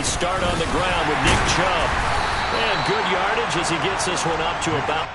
They start on the ground with Nick Chubb. And good yardage as he gets this one up to about...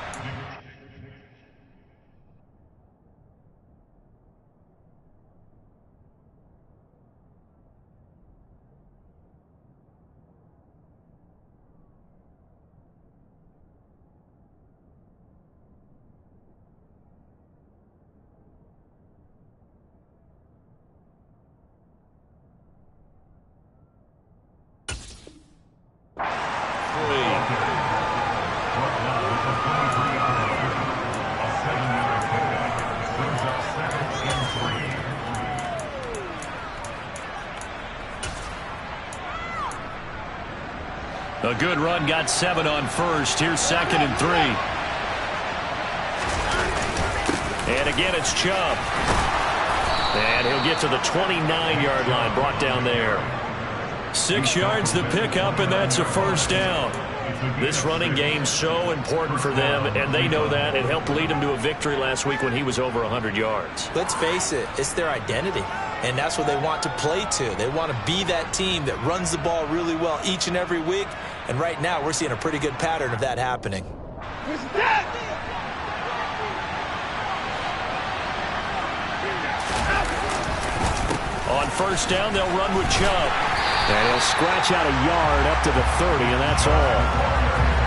A good run, got 7 on first. Here's 2nd and 3. And again, it's Chubb. And he'll get to the 29-yard line, brought down there. 6 yards the pickup, and that's a first down. This running game's so important for them, and they know that. It helped lead them to a victory last week when he was over 100 yards. Let's face it, it's their identity. And that's what they want to play to. They want to be that team that runs the ball really well each and every week. And right now, we're seeing a pretty good pattern of that happening. On first down, they'll run with Chubb. And he'll scratch out a yard up to the 30, and that's all.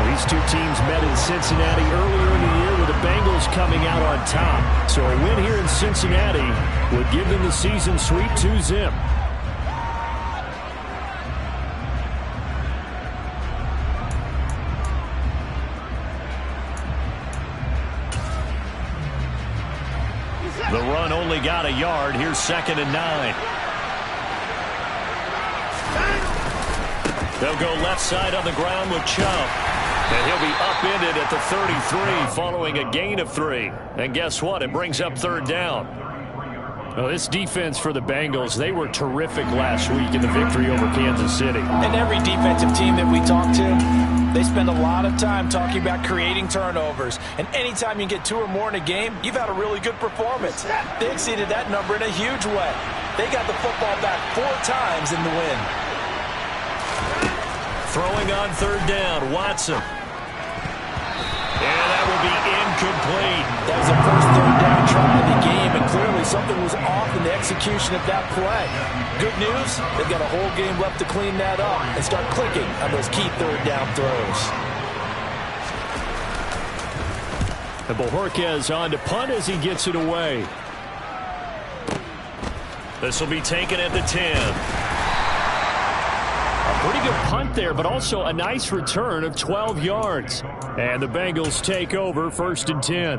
These two teams met in Cincinnati earlier in the year with the Bengals coming out on top. So a win here in Cincinnati would give them the season sweep 2-zip. The run only got a yard. Here's 2nd and 9. They'll go left side on the ground with Chubb. And he'll be upended at the 33 following a gain of 3. And guess what? It brings up 3rd down. Well, this defense for the Bengals, they were terrific last week in the victory over Kansas City. And every defensive team that we talk to, they spend a lot of time talking about creating turnovers. And anytime you get 2 or more in a game, you've had a really good performance. They exceeded that number in a huge way. They got the football back 4 times in the win. Throwing on 3rd down, Watson. And that will be incomplete. That was the first 3rd down try of the game, and clearly something was off in the execution of that play. Good news, they've got a whole game left to clean that up and start clicking on those key 3rd down throws. And Bojorquez on to punt as he gets it away. This will be taken at the 10. Pretty good punt there, but also a nice return of 12 yards. And the Bengals take over 1st and 10.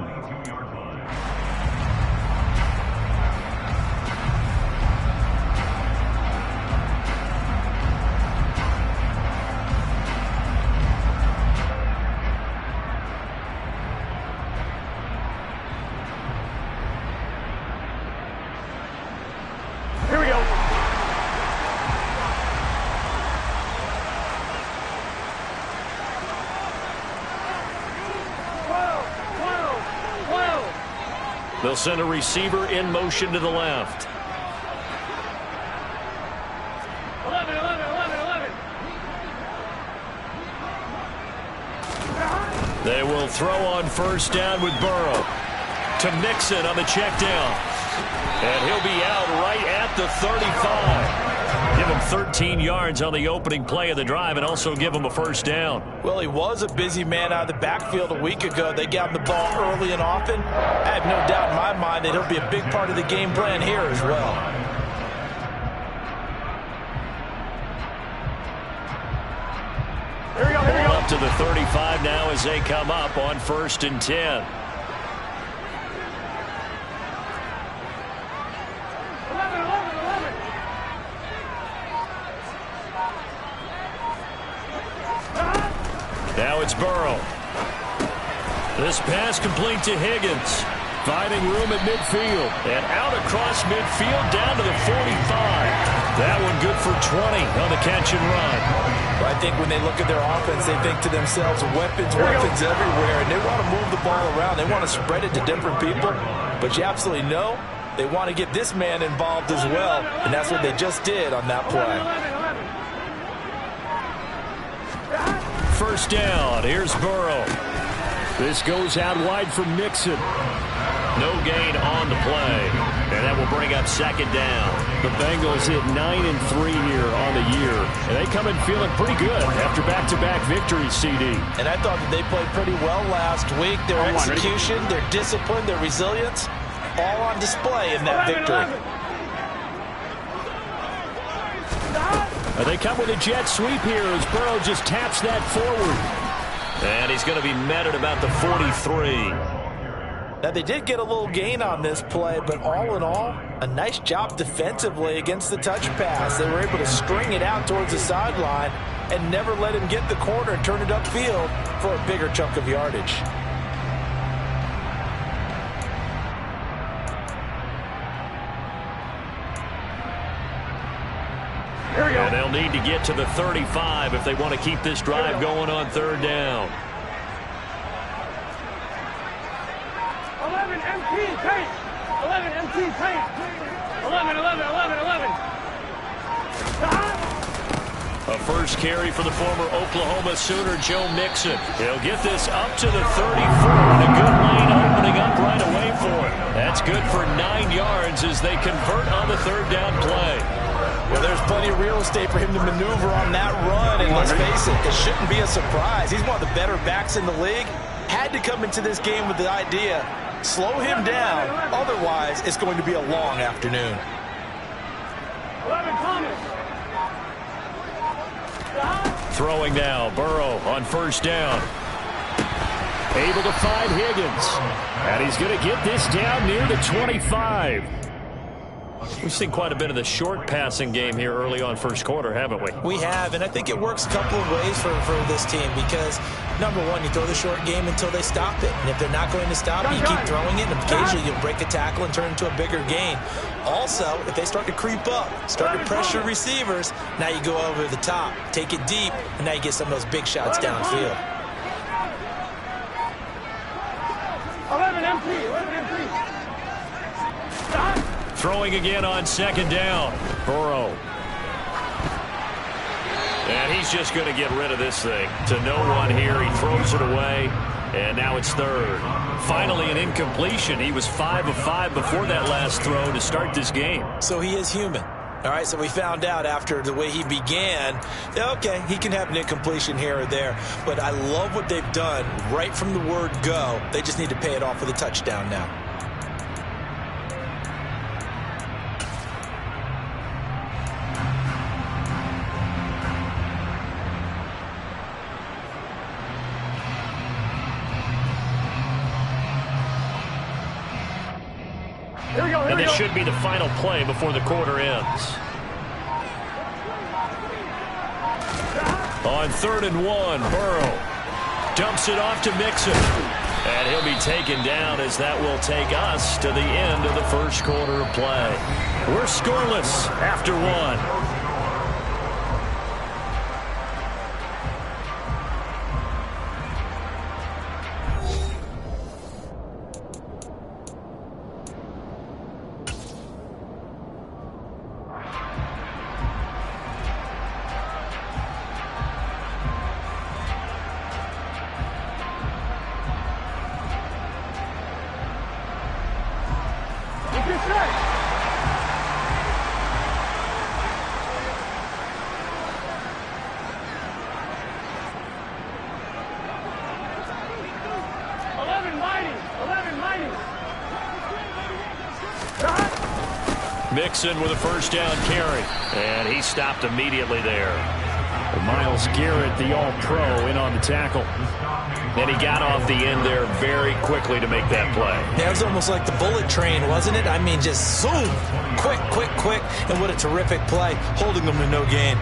Here we go. They'll send a receiver in motion to the left. 11. They will throw on first down with Burrow. To Mixon on the check down. And he'll be out right at the 35. Give him 13 yards on the opening play of the drive and also give him a first down. Well, he was a busy man out of the backfield a week ago. They got him the ball early and often. I have no doubt in my mind that he'll be a big part of the game plan here as well. Here we go. Up to the 35 now as they come up on 1st and 10. Now it's Burrow. This pass complete to Higgins. Finding room at midfield. And out across midfield down to the 45. That one good for 20 on the catch and run. Well, I think when they look at their offense, they think to themselves, weapons everywhere. And they want to move the ball around. They want to spread it to different people. But you absolutely know they want to get this man involved as well. And that's what they just did on that play. first down. Here's Burrow. This goes out wide for Mixon. No gain on the play. And that will bring up second down. The Bengals hit 9-3 here on the year. And they come in feeling pretty good after back-to-back victories, CD. And I thought that they played pretty well last week. Their execution, their discipline, their resilience, all on display in that victory. They come with a jet sweep here as Burrow just taps that forward. And he's going to be met at about the 43. Now, they did get a little gain on this play, but all in all, a nice job defensively against the touch pass. They were able to string it out towards the sideline and never let him get the corner and turn it upfield for a bigger chunk of yardage. And they'll need to get to the 35 if they want to keep this drive going on third down. 11 MT paint. 11 MT paint. 11, 11, 11, 11. A first carry for the former Oklahoma Sooner, Joe Mixon. He'll get this up to the 34, and a good lane opening up right away for him. That's good for 9 yards as they convert on the third down play. Well, there's plenty of real estate for him to maneuver on that run, and let's face it shouldn't be a surprise. He's one of the better backs in the league. Had to come into this game with the idea, slow him down, otherwise it's going to be a long afternoon. 11 Thomas. Throwing now, Burrow on first down. Able to find Higgins. And he's going to get this down near the 25. We've seen quite a bit of the short passing game here early on first quarter, haven't we? We have, and I think it works a couple of ways for this team because, number one, you throw the short game until they stop it. And if they're not going to stop it, you keep throwing it, and occasionally you'll break a tackle and turn it into a bigger gain. Also, if they start to creep up, start to pressure receivers, now you go over the top, take it deep, and now you get some of those big shots downfield. 11 MT. 11 MT. Throwing again on second down. Burrow. And he's just going to get rid of this thing. To no one here. He throws it away. And now it's third. Finally an incompletion. He was 5 of 5 before that last throw to start this game. So he is human. All right, so we found out after the way he began, okay, he can have an incompletion here or there. But I love what they've done right from the word go. They just need to pay it off with a touchdown now. And this should be the final play before the quarter ends. On 3rd and 1, Burrow dumps it off to Mixon. And he'll be taken down as that will take us to the end of the first quarter of play. We're scoreless after 1. Mixon with a first down carry. And he stopped immediately there. Myles Garrett, the all-pro, in on the tackle. And he got off the end there very quickly to make that play. Yeah, it was almost like the bullet train, wasn't it? I mean, just zoom. Quick, quick, quick. And what a terrific play, holding them to no gain.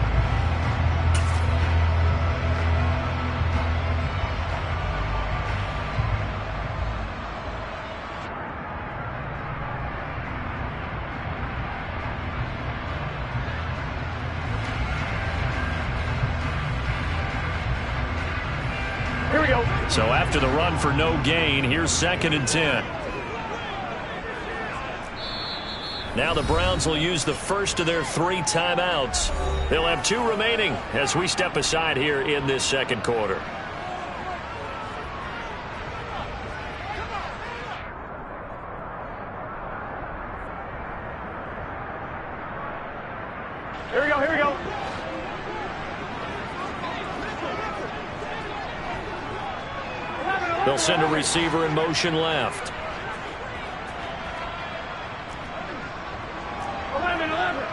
Here we go. So after the run for no gain, here's 2nd and 10. Now the Browns will use the first of their 3 timeouts. They'll have 2 remaining as we step aside here in this second quarter. Here we go, here we go. They'll send a receiver in motion left. 11, 11.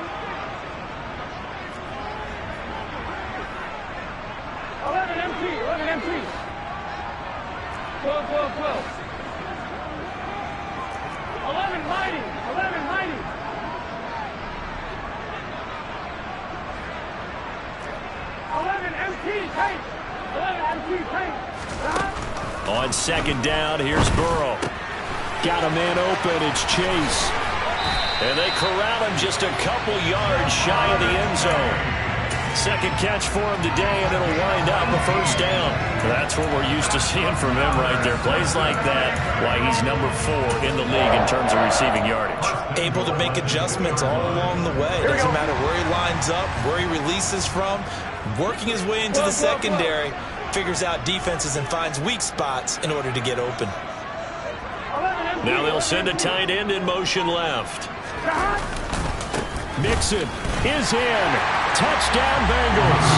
11 MT, 11 MT. 12, 12, 12. 11 mighty, 11 mighty. 11 MT tank, 11 MT tank. On second down, here's Burrow. Got a man open. It's Chase. And they corral him just a couple yards shy of the end zone. Second catch for him today, and it'll wind up a first down. That's what we're used to seeing from him right there. Plays like that, why he's number 4 in the league in terms of receiving yardage. Able to make adjustments all along the way. Doesn't matter where he lines up, where he releases from. Working his way into the secondary, figures out defenses and finds weak spots in order to get open. Now they'll send a tight end in motion left. Mixon is in. Touchdown, Bengals.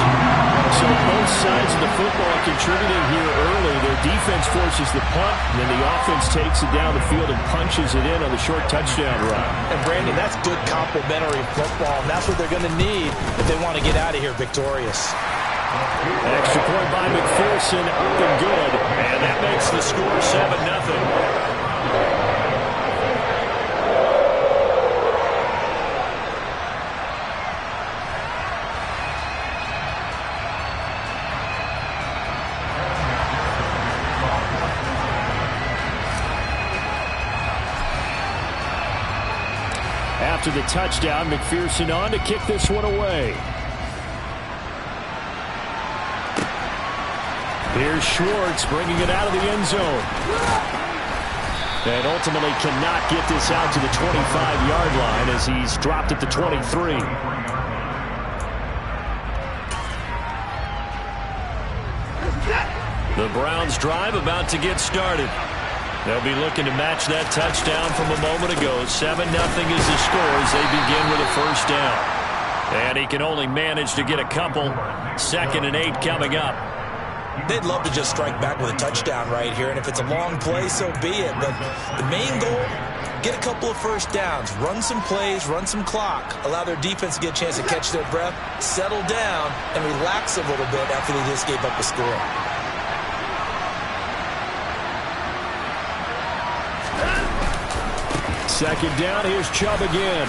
So both sides of the football contributing here early. Their defense forces the punt, and then the offense takes it down the field and punches it in on the short touchdown run. And, Brandon, that's good complementary football, and that's what they're going to need if they want to get out of here victorious. Extra point by McPherson, up and good. And that makes the score 7-0. After the touchdown, McPherson on to kick this one away. Here's Schwartz bringing it out of the end zone. And ultimately cannot get this out to the 25-yard line as he's dropped at the 23. The Browns drive about to get started. They'll be looking to match that touchdown from a moment ago. 7-0 is the score as they begin with a first down. And he can only manage to get a couple. 2nd and 8 coming up. They'd love to just strike back with a touchdown right here, and if it's a long play, so be it. But the main goal, get a couple of first downs, run some plays, run some clock, allow their defense to get a chance to catch their breath, settle down, and relax a little bit after they just gave up a score. Second down, here's Chubb again.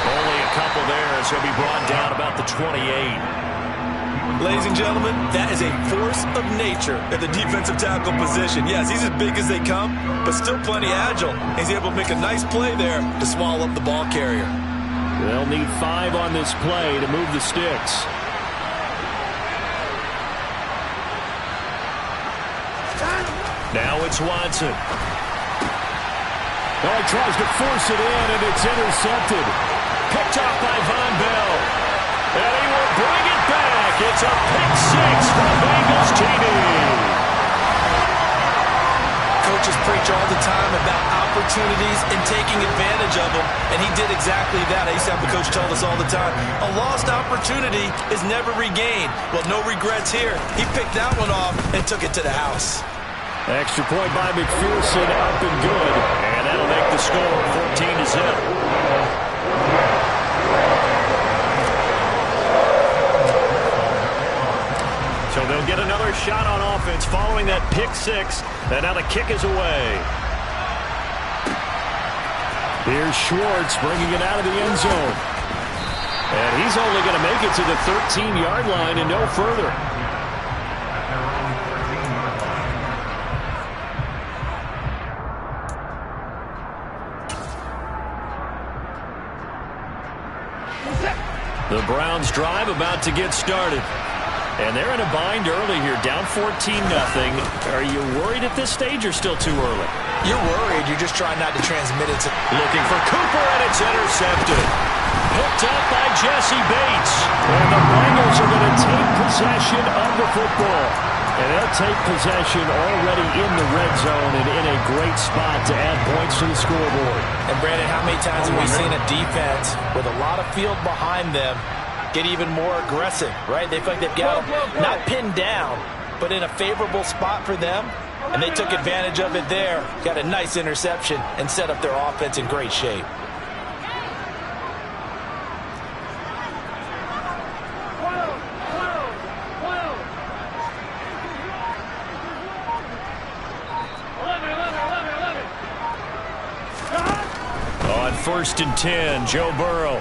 Only a couple there as he'll be brought down about the 28. Ladies and gentlemen, that is a force of nature at the defensive tackle position. Yes, he's as big as they come, but still plenty agile. He's able to make a nice play there to swallow up the ball carrier. They'll need 5 on this play to move the sticks. Now it's Watson. Oh, he tries to force it in, and it's intercepted. Picked off by Von Bell. And he will bring it back. It's a pick 6 for the Bengals TV. Coaches preach all the time about opportunities and taking advantage of them, and he did exactly that. I used to have the coach tell us all the time, a lost opportunity is never regained. Well, no regrets here. He picked that one off and took it to the house. Extra point by McPherson, up and good. And that'll make the score 14-0. So they'll get another shot on offense following that pick 6. And now the kick is away. Here's Schwartz bringing it out of the end zone. And he's only going to make it to the 13-yard line and no further. The Browns drive about to get started. And they're in a bind early here, down 14-0. Are you worried at this stage or still too early? You're worried. You're just trying not to transmit it to... Looking for Cooper, and it's intercepted. Picked up by Jesse Bates. And the Bengals are going to take possession of the football. And they'll take possession already in the red zone and in a great spot to add points to the scoreboard. And, Brandon, how many times have we seen a defense with a lot of field behind them get even more aggressive, right? They feel like they've got them not pinned down, but in a favorable spot for them. And they took advantage of it there. Got a nice interception and set up their offense in great shape. On 1st and 10, Joe Burrow.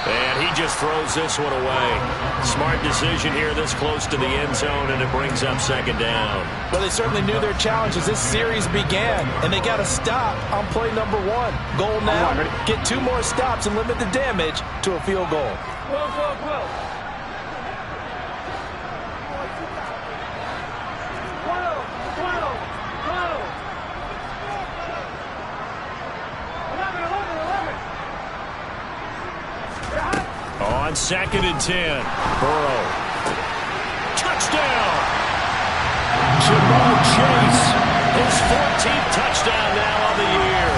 And he just throws this one away. Smart decision here this close to the end zone, and it brings up 2nd down. Well, they certainly knew their challenge as this series began, and they got to stop on play number 1. Goal now, get 2 more stops and limit the damage to a field goal. On 2nd and 10, Burrow. Touchdown! Jamar Chase, his 14th touchdown now on the year.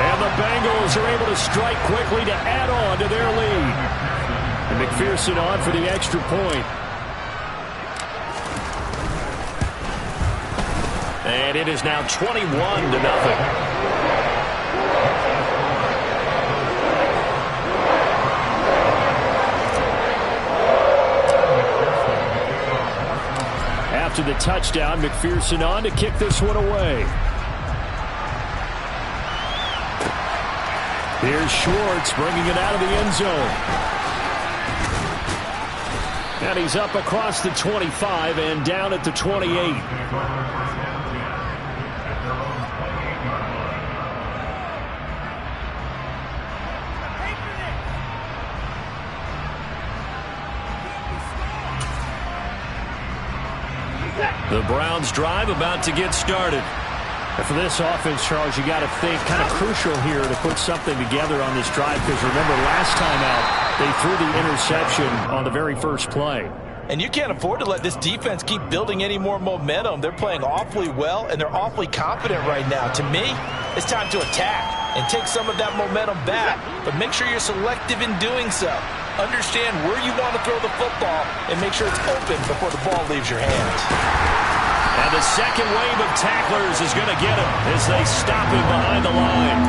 And the Bengals are able to strike quickly to add on to their lead. And McPherson on for the extra point. And it is now 21-0. After the touchdown, McPherson on to kick this one away. Here's Schwartz bringing it out of the end zone. And he's up across the 25 and down at the 28. The Browns drive about to get started. And for this offense, Charles, you got to think kind of crucial here to put something together on this drive, because remember last time out they threw the interception on the very first play. And you can't afford to let this defense keep building any more momentum. They're playing awfully well, and they're awfully confident right now. To me, it's time to attack and take some of that momentum back, but make sure you're selective in doing so. Understand where you want to throw the football and make sure it's open before the ball leaves your hands. And the second wave of tacklers is going to get him as they stop him behind the line.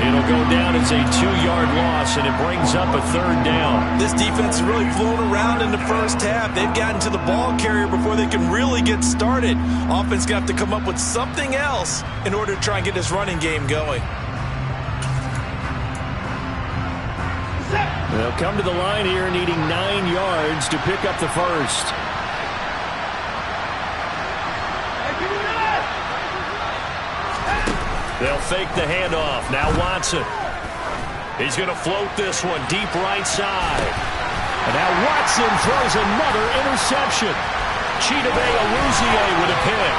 It'll go down as a 2-yard loss, and it brings up a 3rd down. This defense has really flown around in the first half. They've gotten to the ball carrier before they can really get started. Offense got to come up with something else in order to try and get this running game going. They'll come to the line here needing 9 yards to pick up the first. They'll fake the handoff. Now Watson. He's going to float this one deep right side. And now Watson throws another interception. Chidobe Awuzie with a pick.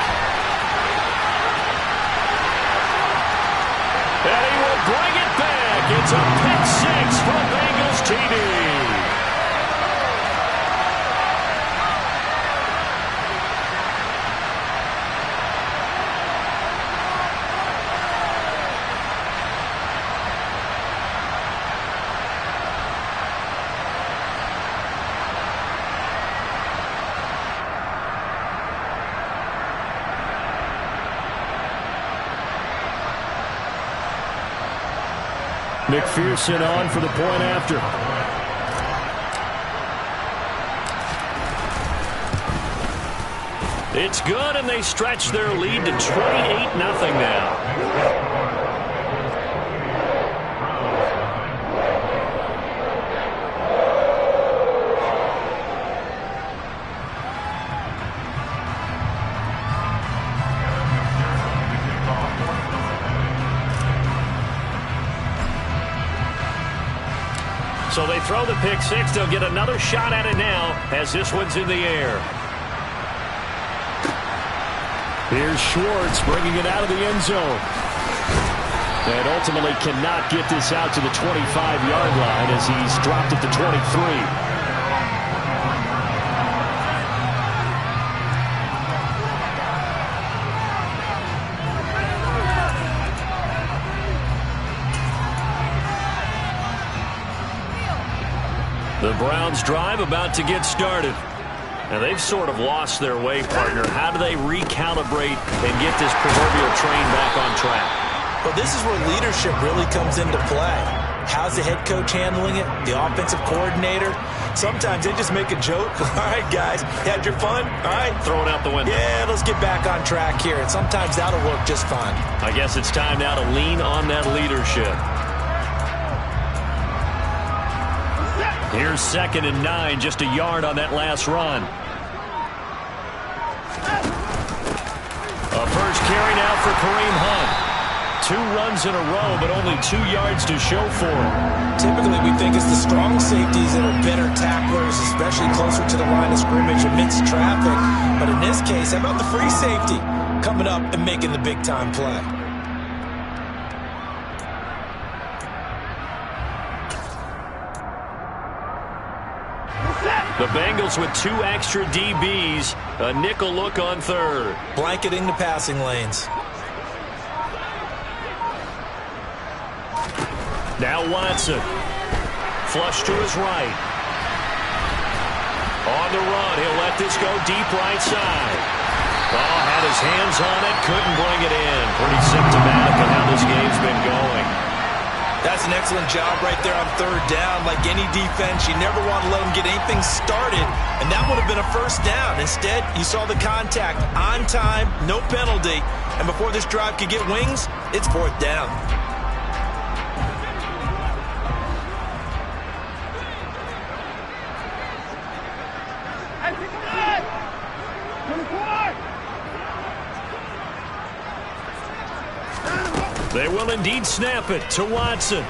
And he will bring it back. It's a pick 6 from Bengals TD. McPherson on for the point after. It's good, and they stretch their lead to 28-0 now. So they throw the pick six. They'll get another shot at it now as this one's in the air. Here's Schwartz bringing it out of the end zone. And ultimately cannot get this out to the 25-yard line as he's dropped at the 23. The Browns drive about to get started. And they've sort of lost their way, partner. How do they recalibrate and get this proverbial train back on track? Well, this is where leadership really comes into play. How's the head coach handling it? The offensive coordinator? Sometimes they just make a joke. All right, guys, you had your fun? All right. Throw it out the window. Yeah, let's get back on track here. And sometimes that'll work just fine. I guess it's time now to lean on that leadership. Here's 2nd and 9, just a yard on that last run. A first carry now for Kareem Hunt. 2 runs in a row, but only 2 yards to show for it. Typically, we think it's the strong safeties that are better tacklers, especially closer to the line of scrimmage amidst traffic. But in this case, how about the free safety coming up and making the big-time play? The Bengals with 2 extra DBs, a nickel look on third. Blanketing the passing lanes. Now Watson. Flush to his right. On the run, he'll let this go deep right side. Oh, had his hands on it, couldn't bring it in. Pretty symptomatic of how this game's been going. That's an excellent job right there on 3rd down. Like any defense, you never want to let them get anything started, and that would have been a first down. Instead, you saw the contact on time, no penalty, and before this drive could get wings, it's 4th down. They will indeed snap it to Watson.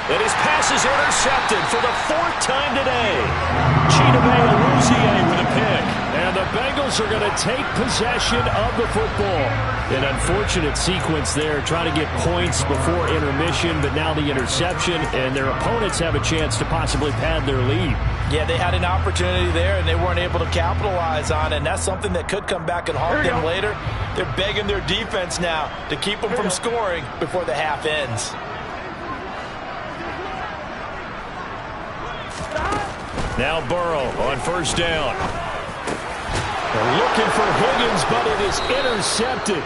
And his pass is intercepted for the 4th time today. Chidobe with a pick. And the Bengals are going to take possession of the football. An unfortunate sequence there, trying to get points before intermission, but now the interception, and their opponents have a chance to possibly pad their lead. Yeah, they had an opportunity there, and they weren't able to capitalize on it, and that's something that could come back and haunt them later. They're begging their defense now to keep them from scoring before the half ends. Now Burrow on 1st down. They're looking for Higgins, but it is intercepted.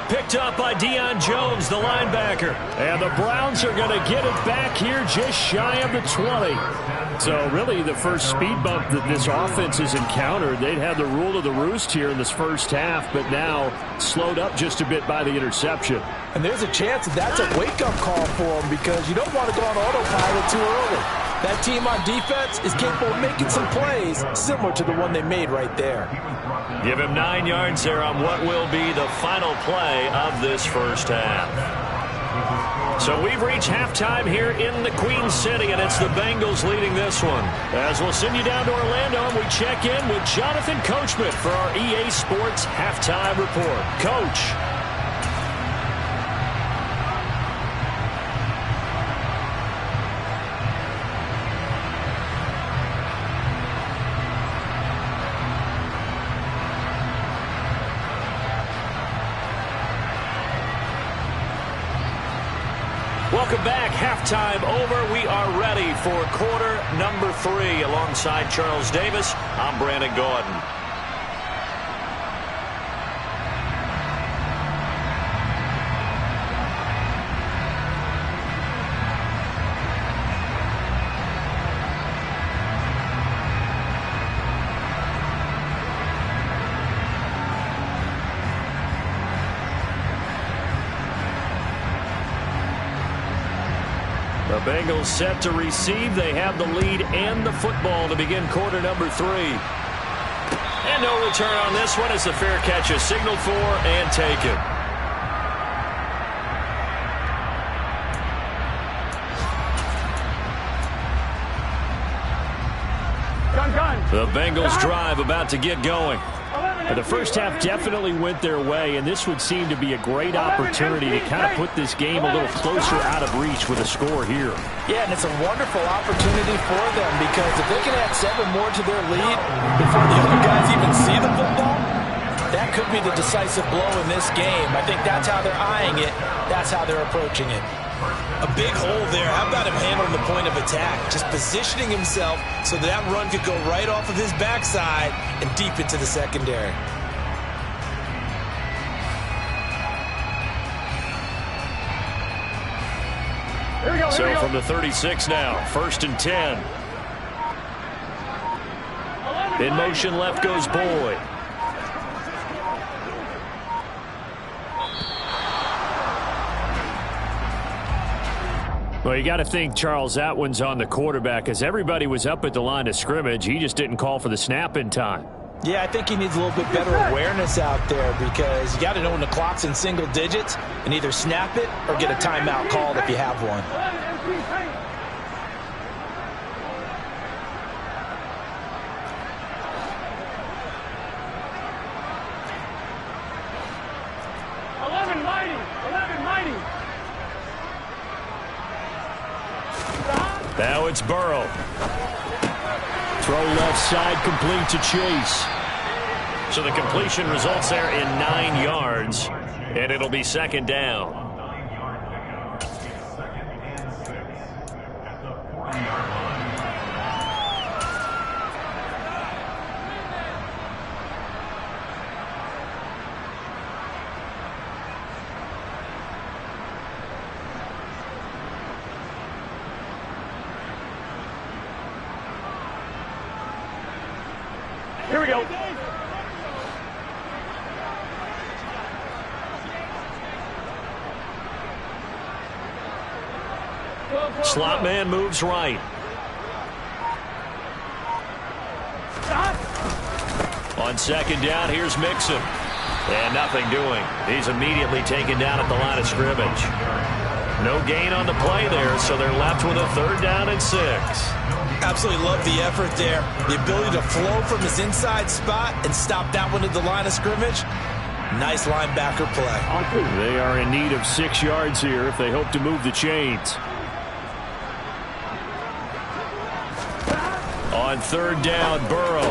Picked up by Deion Jones, the linebacker. And the Browns are going to get it back here just shy of the 20. So really the first speed bump that this offense has encountered, they'd had the rule of the roost here in this first half, but now slowed up just a bit by the interception. And there's a chance that that's a wake-up call for them because you don't want to go on autopilot too early. That team on defense is capable of making some plays similar to the one they made right there. Give him 9 yards there on what will be the final play of this first half. So we've reached halftime here in the Queen City, and it's the Bengals leading this one. As we'll send you down to Orlando, and we check in with Jonathan Coachman for our EA Sports Halftime Report. Coach. Welcome back. Halftime over. We are ready for quarter number 3. Alongside Charles Davis, I'm Brandon Gordon. The Bengals set to receive. They have the lead and the football to begin quarter number 3. And no return on this one as the fair catch is signaled for and taken. The Bengals drive about to get going. The first half definitely went their way, and this would seem to be a great opportunity to kind of put this game a little closer out of reach with a score here. Yeah, and it's a wonderful opportunity for them because if they can add 7 more to their lead before the other guys even see the football, that could be the decisive blow in this game. I think that's how they're eyeing it. That's how they're approaching it. A big hole there. How about him handling the point of attack? Just positioning himself so that run could go right off of his backside and deep into the secondary. So from the 36 now, 1st and 10. In motion left goes Boyd. Well, you got to think, Charles, that one's on the quarterback as everybody was up at the line of scrimmage. He just didn't call for the snap in time. Yeah, I think he needs a little bit better awareness out there because you got to know when the clock's in single digits and either snap it or get a timeout called if you have one. 11 mighty. Now it's Burrow. Throw left side, complete to Chase. So the completion results there in 9 yards, and it'll be 2nd down. Here we go. Slot man moves right. On 2nd down, here's Mixon. And nothing doing. He's immediately taken down at the line of scrimmage. No gain on the play there, so they're left with a 3rd down and 6. Absolutely love the effort there. The ability to flow from his inside spot and stop that one at the line of scrimmage. Nice linebacker play. They are in need of 6 yards here if they hope to move the chains. On 3rd down, Burrow.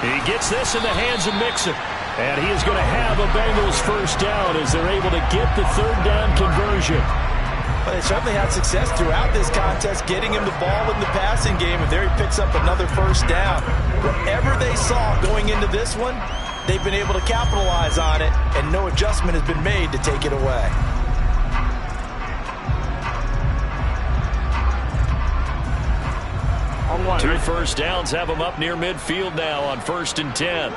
He gets this in the hands of Mixon. And he is going to have a Bengals 1st down as they're able to get the 3rd down conversion. But they certainly had success throughout this contest, getting him the ball in the passing game, and there he picks up another 1st down. Whatever they saw going into this one, they've been able to capitalize on it, and no adjustment has been made to take it away. Two 1st downs have them up near midfield now on 1st and 10.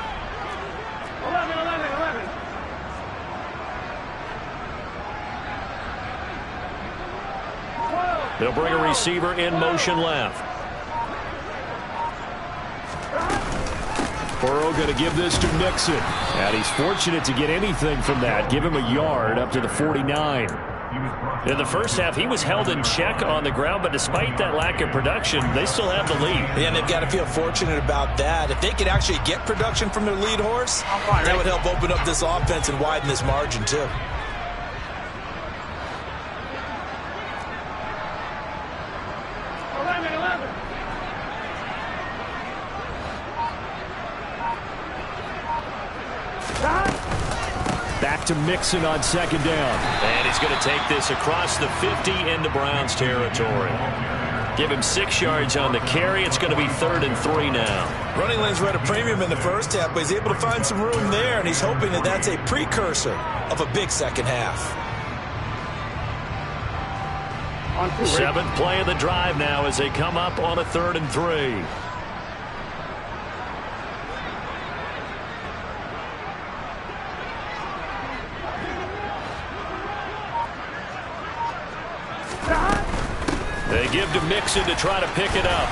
11. They'll bring a receiver in motion left. Burrow going to give this to Mixon. And he's fortunate to get anything from that. Give him a yard up to the 49. In the first half, he was held in check on the ground, but despite that lack of production, they still have the lead. And they've got to feel fortunate about that. If they could actually get production from their lead horse, that would help open up this offense and widen this margin, too. Back to Mixon on 2nd down. And he's going to take this across the 50 into Browns territory. Give him 6 yards on the carry. It's going to be 3rd and 3 now. Running lanes were at a premium in the first half, but he's able to find some room there, and he's hoping that that's a precursor of a big second half. 7th play of the drive now as they come up on a 3rd and 3. They give to Mixon to try to pick it up.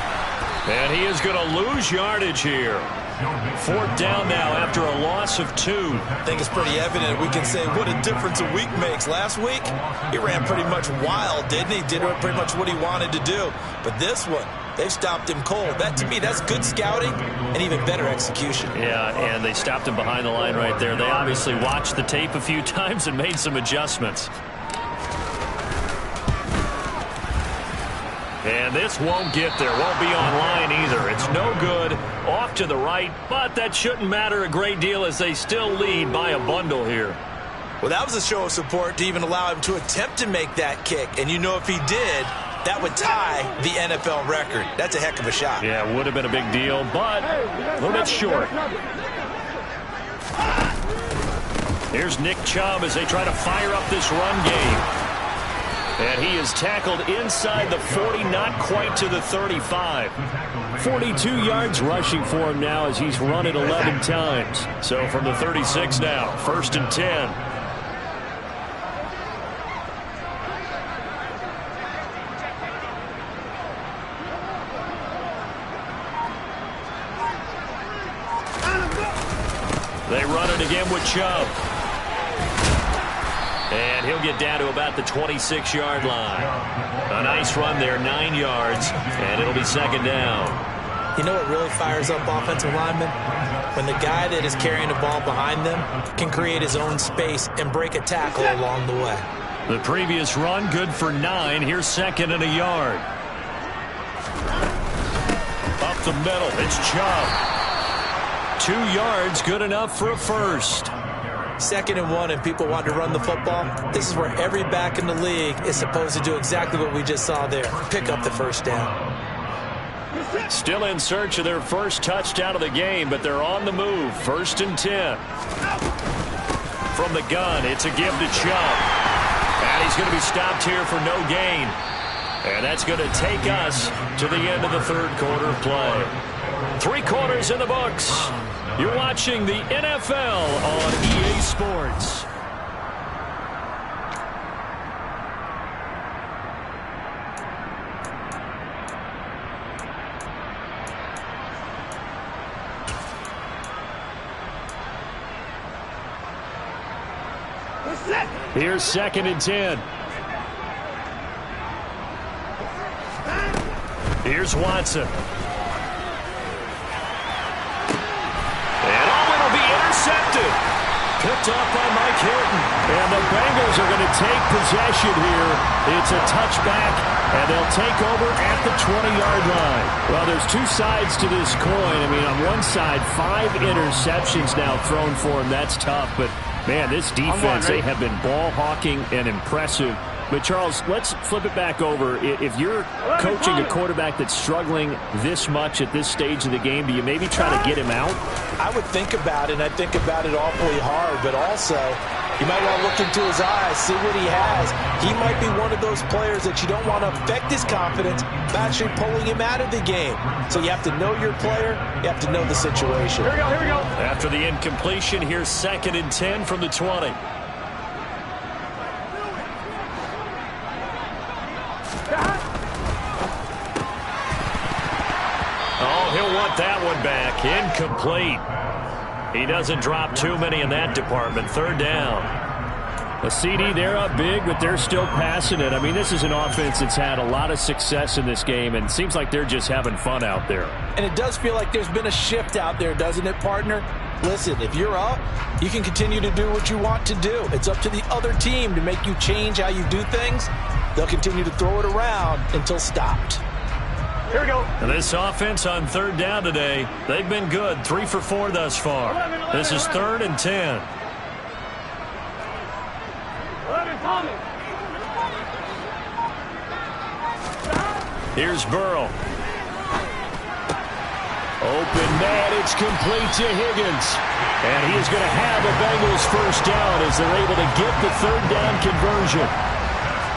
And he is going to lose yardage here. 4th down now after a loss of 2. I think it's pretty evident. We can say what a difference a week makes. Last week, he ran pretty much wild, didn't he? Did pretty much what he wanted to do. But this one, They've stopped him cold. That, to me, that's good scouting and even better execution. Yeah, and they stopped him behind the line right there. They obviously watched the tape a few times and made some adjustments. And this won't get there. Won't be online either. It's no good. Off to the right, but that shouldn't matter a great deal as they still lead by a bundle here. Well, that was a show of support to even allow him to attempt to make that kick. And you know if he did, that would tie the NFL record. That's a heck of a shot. Yeah, it would have been a big deal, but a little bit short. Here's Nick Chubb as they try to fire up this run game. And he is tackled inside the 40, not quite to the 35. 42 yards rushing for him now as he's run it 11 times. So from the 36 now, 1st and 10. They run it again with Chubb. And he'll get down to about the 26-yard line. A nice run there, 9 yards, and it'll be 2nd down. You know what really fires up offensive linemen? When the guy that is carrying the ball behind them can create his own space and break a tackle along the way. The previous run, good for 9. Here's 2nd and a yard. Up the middle, it's Chubb. 2 yards, good enough for a first. 2nd and 1, and people want to run the football. This is where every back in the league is supposed to do exactly what we just saw there. Pick up the first down. Still in search of their first touchdown of the game, but they're on the move. 1st and 10. From the gun, it's a give to Chubb. And he's going to be stopped here for no gain. And that's going to take us to the end of the 3rd quarter play. 3 quarters in the books. You're watching the NFL on EA Sports. Here's 2nd and 10. Here's Watson. Intercepted. Picked up by Mike Hilton. And the Bengals are going to take possession here. It's a touchback, and they'll take over at the 20-yard line. Well, there's 2 sides to this coin. I mean, on one side, 5 interceptions now thrown for him. That's tough. But, man, this defense, they have been ball hawking and impressive. But, Charles, let's flip it back over. If you're coaching a quarterback that's struggling this much at this stage of the game, do you maybe try to get him out? I would think about it, and I think about it awfully hard. But also, you might want to look into his eyes, see what he has. He might be one of those players that you don't want to affect his confidence by actually pulling him out of the game. So you have to know your player. You have to know the situation. Here we go. After the incompletion, here's 2nd and 10 from the 20. He'll want that one back. Incomplete. He doesn't drop too many in that department. 3rd down. A CD, they're up big, but they're still passing it. I mean, this is an offense that's had a lot of success in this game, and it seems like they're just having fun out there. And it does feel like there's been a shift out there, doesn't it, partner? Listen, if you're up, you can continue to do what you want to do. It's up to the other team to make you change how you do things. They'll continue to throw it around until stopped. Here we go. And this offense on 3rd down today, they've been good. 3 for 4 thus far. This is 3rd and 10. 11, Tommy. Here's Burrow. Open man, it's complete to Higgins. And he is going to have a Bengals first down as they're able to get the 3rd down conversion.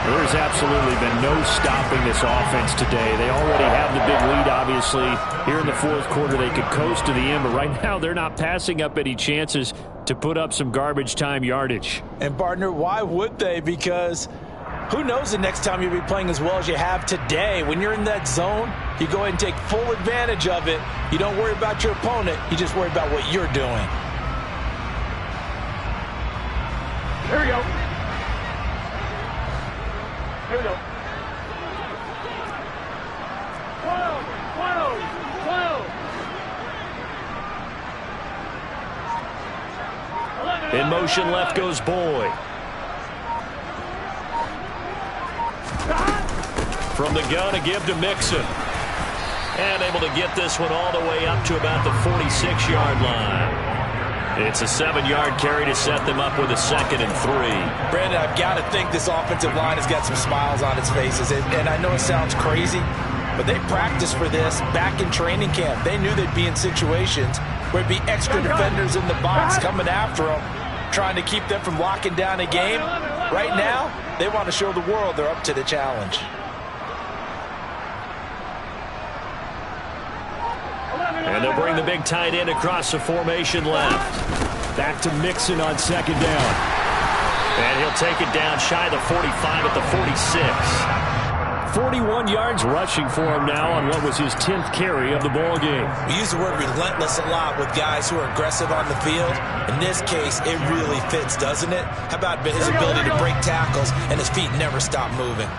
There's absolutely been no stopping this offense today. They already have the big lead, obviously. Here in the 4th quarter, they could coast to the end, but right now they're not passing up any chances to put up some garbage time yardage. And, partner, why would they? Because who knows the next time you'll be playing as well as you have today. When you're in that zone, you go ahead and take full advantage of it. You don't worry about your opponent. You just worry about what you're doing. Here we go. Here we go. 12. In motion left goes Boyd. From the gun, a give to Mixon. And able to get this one all the way up to about the 46-yard line. It's a 7-yard carry to set them up with a 2nd and 3. Brandon, I've got to think this offensive line has got some smiles on its faces. And I know it sounds crazy, but they practiced for this back in training camp. They knew they'd be in situations where it'd be extra defenders in the box coming after them, trying to keep them from locking down a game. Right now, they want to show the world they're up to the challenge. And they'll bring the big tight end across the formation left. Back to Mixon on 2nd down. And he'll take it down shy of the 45 at the 46. 41 yards rushing for him now on what was his 10th carry of the ball game. We use the word relentless a lot with guys who are aggressive on the field. In this case, it really fits, doesn't it? How about his ability to break tackles and his feet never stop moving?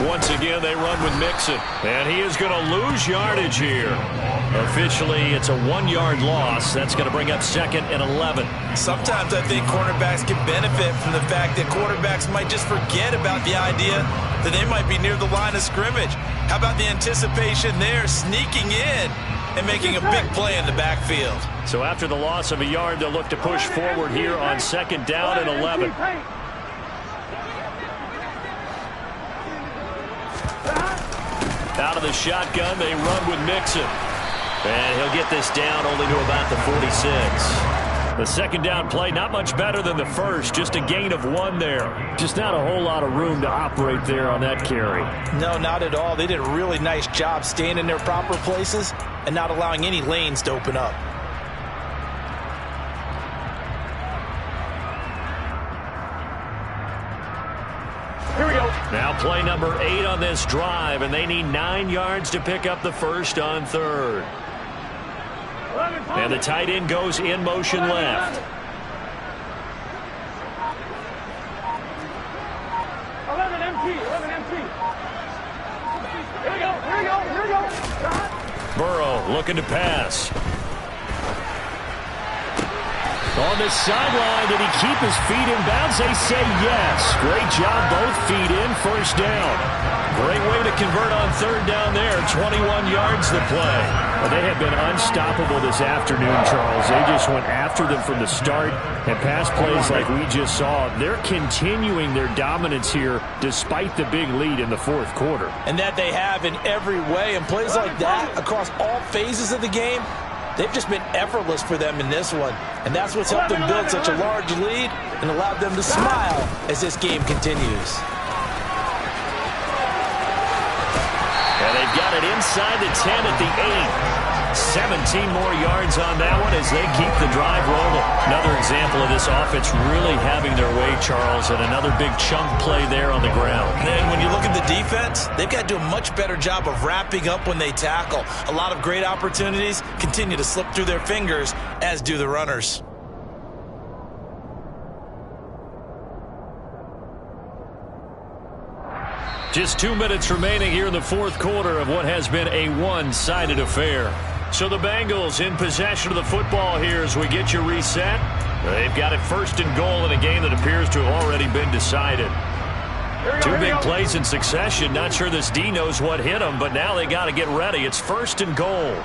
Once again, they run with Mixon. And he is going to lose yardage here. Officially, it's a 1-yard loss. That's going to bring up 2nd and 11. Sometimes I think cornerbacks can benefit from the fact that quarterbacks might just forget about the idea that they might be near the line of scrimmage. How about the anticipation there, sneaking in and making a big play in the backfield? So after the loss of a yard, they'll look to push forward here on 2nd down and 11. Out of the shotgun, they run with Mixon. And he'll get this down only to about the 46. The 2nd down play, not much better than the first. Just a gain of 1 there. Just not a whole lot of room to operate there on that carry. No, not at all. They did a really nice job staying in their proper places and not allowing any lanes to open up. Here we go. Now play number 8 on this drive, and they need 9 yards to pick up the first on 3rd. And the tight end goes in motion left. 11 MT. Here we go. Burrow looking to pass. On the sideline, did he keep his feet in bounds? They say yes. Great job, both feet in, first down. Great way to convert on 3rd down there. 21 yards to play. Well, they have been unstoppable this afternoon, Charles. They just went after them from the start, and pass plays like we just saw. They're continuing their dominance here despite the big lead in the 4th quarter. And that they have in every way. And plays like that across all phases of the game, they've just been effortless for them in this one. And that's what's helped them build such a large lead and allowed them to smile as this game continues. And they've got it inside the 10 at the 8. 17 more yards on that one as they keep the drive rolling. Another example of this offense really having their way, Charles, and another big chunk play there on the ground. And when you look at the defense, they've got to do a much better job of wrapping up when they tackle. A lot of great opportunities continue to slip through their fingers, as do the runners. Just 2 minutes remaining here in the 4th quarter of what has been a one-sided affair. So the Bengals in possession of the football here as we get you reset. They've got it 1st and goal in a game that appears to have already been decided. 2 big plays in succession. Not sure this D knows what hit them, but now they got to get ready. It's 1st and goal.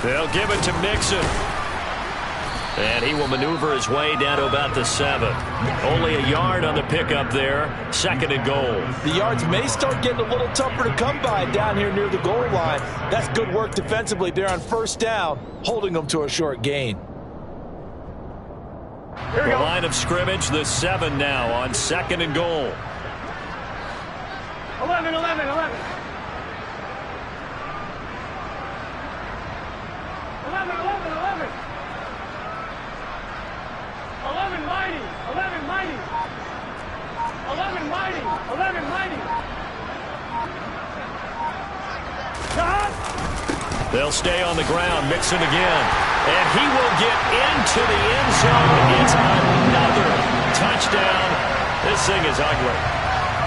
They'll give it to Mixon. And he will maneuver his way down to about the 7. Only a yard on the pickup there. 2nd and goal. The yards may start getting a little tougher to come by down here near the goal line. That's good work defensively there on 1st down, holding them to a short gain. The line of scrimmage, the 7 now on 2nd and goal. 11. 11 mighty. They'll stay on the ground. Mixon again. And he will get into the end zone. It's another touchdown. This thing is ugly.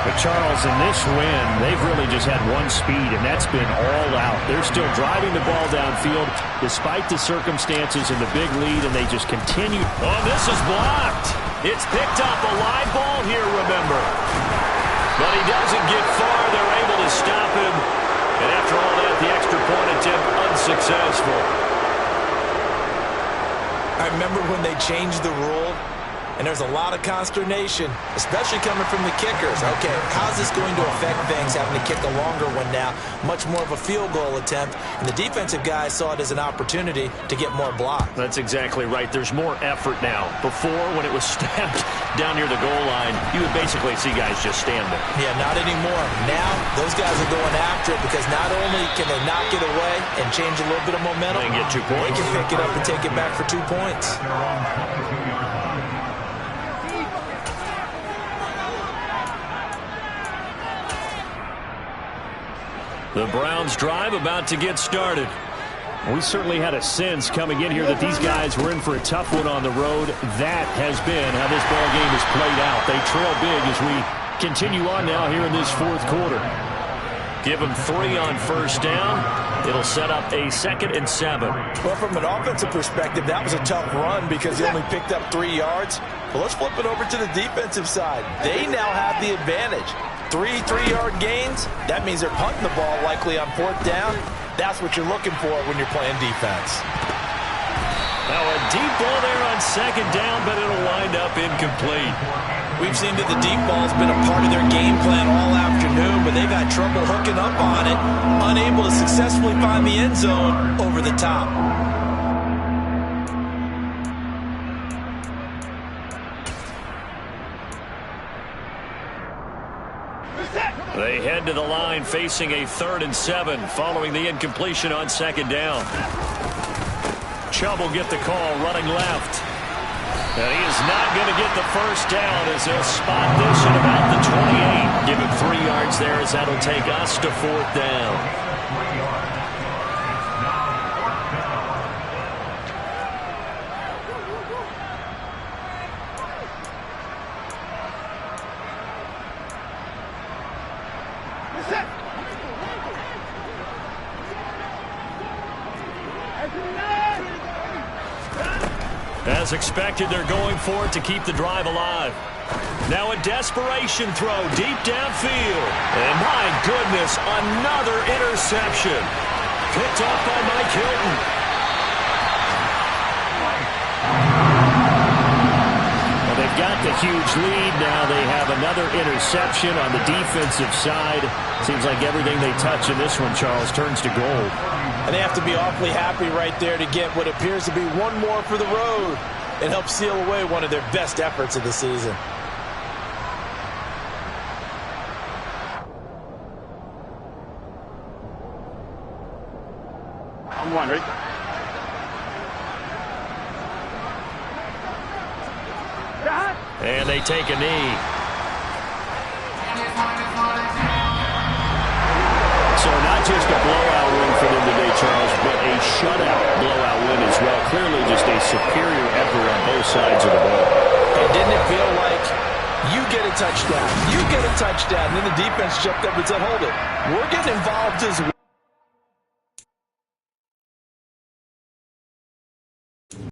But Charles, in this win, they've really just had one speed, and that's been all out. They're still driving the ball downfield despite the circumstances and the big lead, and they just continue. Oh, this is blocked. It's picked up. A live ball here, remember. But he doesn't get far. They're able to stop him. And after all that, the extra point attempt unsuccessful. I remember when they changed the rule, and there's a lot of consternation, especially coming from the kickers. Okay, how's this going to affect things, having to kick a longer one now, much more of a field goal attempt, and the defensive guys saw it as an opportunity to get more blocks. That's exactly right. There's more effort now. Before, when it was stamped down near the goal line, you would basically see guys just stand there. Yeah, not anymore. Now, those guys are going after it because not only can they knock it away and change a little bit of momentum, they can get 2 points. They can pick it up and take it back for 2 points. The Browns drive about to get started. We certainly had a sense coming in here that these guys were in for a tough one on the road. That has been how this ball game has played out. They trail big as we continue on now here in this fourth quarter. Give them 3 on first down. It'll set up a 2nd and 7. Well, from an offensive perspective, that was a tough run because he only picked up 3 yards. But let's flip it over to the defensive side. They now have the advantage. 3 3-yard gains, that means they're punting the ball likely on 4th down. That's what you're looking for when you're playing defense. Now a deep ball there on 2nd down, but it'll wind up incomplete. We've seen that the deep ball's been a part of their game plan all afternoon, but they've had trouble hooking up on it, unable to successfully find the end zone over the top. They head to the line facing a 3rd and 7 following the incompletion on 2nd down. Chubb will get the call running left. And he is not going to get the first down as they'll spot this at about the 28. Give him 3 yards there as that'll take us to 4th down. As expected, they're going for it to keep the drive alive. Now a desperation throw deep downfield. And my goodness, another interception. Picked off by Mike Hilton. Well, they've got the huge lead now. They have another interception on the defensive side. Seems like everything they touch in this one, Charles, turns to gold. And they have to be awfully happy right there to get what appears to be one more for the road and help seal away one of their best efforts of the season. I'm wondering. And they take a knee. So not just a blowout win for them today, Charles, but a shutout blowout win as well. Clearly just a superior effort on both sides of the ball. And didn't it feel like you get a touchdown, and then the defense jumped up and said, hold it, we're getting involved as well.